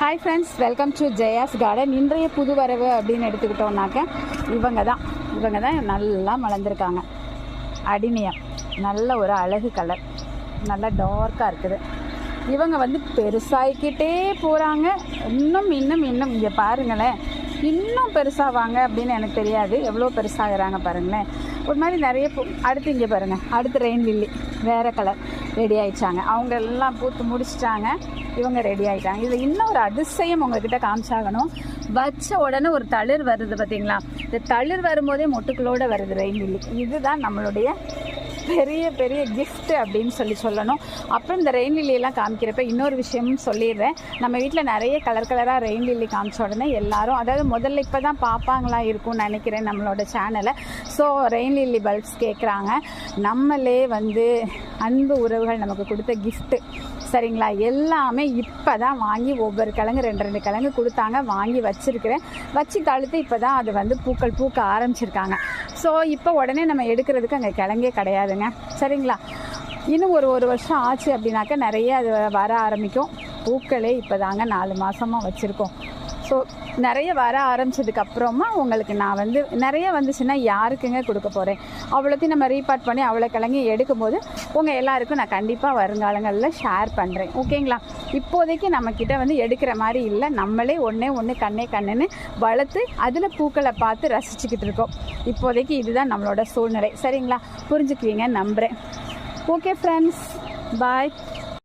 Hi friends, welcome to Jaya's garden. இன்றைய புது வரவு அப்படின்னு எடுத்துக்கிட்டோம்னாக்க இவங்க தான் நல்லா மலர்ந்துருக்காங்க. அடினியம் நல்ல ஒரு அழகு கலர், நல்லா டார்க்காக இருக்குது. இவங்க பெருசாகிக்கிட்டே போகிறாங்க. இன்னும் இங்கே பாருங்களேன், இன்னும் பெருசாவாங்க அப்படின்னு எனக்கு தெரியாது. எவ்வளோ பெருசாகிறாங்க பாருங்களேன். ஒரு மாதிரி நிறைய அடுத்து இங்கே பாருங்கள், அடுத்து ரெயின் லில்லி வேறு கலர் ரெடி ஆகிடுச்சாங்க. அவங்க எல்லாம் பூத்து முடிச்சிட்டாங்க, இவங்க ரெடி ஆகிட்டாங்க. இதில் இன்னும் ஒரு அதிசயம் உங்கள்கிட்ட காமிச்சாகணும். வச்ச உடனே ஒரு தளிர் வருது பார்த்தீங்களா? இந்த தளிர் வரும்போதே மொட்டுக்களோடு வருது ரெயின் லில்லி. இதுதான் நம்மளுடைய பெரிய பெரிய கிஃப்ட் அப்படின்னு சொல்லணும். அப்புறம் இந்த ரெயின் லில்லியெல்லாம் காமிக்கிறப்ப இன்னொரு விஷயமும் சொல்லிடுறேன். நம்ம வீட்டில் நிறைய கலராக ரெயின் லில்லி காமிச்ச உடனே எல்லாரும், அதாவது முதல்ல இப்போ தான் பார்ப்பாங்களா இருக்கும்னு நினைக்கிறேன் நம்மளோட சேனலை. ஸோ ரெயின் லில்லி பல்ப்ஸ் கேட்குறாங்க. நம்மளே அன்பு உறவுகள் நமக்கு கொடுத்த கிஃப்ட்டு, சரிங்களா? எல்லாமே இப்போ தான் வாங்கி ஒவ்வொரு கிழங்கு 2 கிழங்கு கொடுத்தாங்க, வாங்கி வச்சுருக்கிறேன். வச்சு தழுத்து இப்போ தான் அது பூக்கள் பூக்க ஆரம்பிச்சிருக்காங்க. ஸோ இப்போ உடனே நம்ம எடுக்கிறதுக்கு அங்கே கிழங்கே கிடையாதுங்க, சரிங்களா? இன்னும் ஒரு வருஷம் ஆச்சு அப்படின்னாக்கா நிறைய அது வர ஆரம்பிக்கும். பூக்களே இப்போ தாங்க 4 மாதமாக வச்சுருக்கோம். ஸோ நிறைய வர ஆரம்பித்ததுக்கப்புறமா உங்களுக்கு நான் நிறைய வந்துச்சுன்னா யாருக்குங்க கொடுக்க போகிறேன்? அவ்வளோத்தையும் நம்ம ரீபார்ட் பண்ணி அவ்வளோ கிழங்கு எடுக்கும்போது உங்கள் எல்லாருக்கும் நான் கண்டிப்பாக வருங்காலங்களில் ஷேர் பண்ணுறேன், ஓகேங்களா? இப்போதைக்கு நம்மக்கிட்ட எடுக்கிற மாதிரி இல்லை. நம்மளே ஒன்று கண்ணுன்னு வளர்த்து அதில் பூக்களை பார்த்து ரசிச்சுக்கிட்டு இருக்கோம். இப்போதைக்கு இதுதான் நம்மளோட சூழ்நிலை, சரிங்களா? புரிஞ்சுக்குவீங்க நம்புகிறேன். ஓகே ஃப்ரெண்ட்ஸ், பாய்.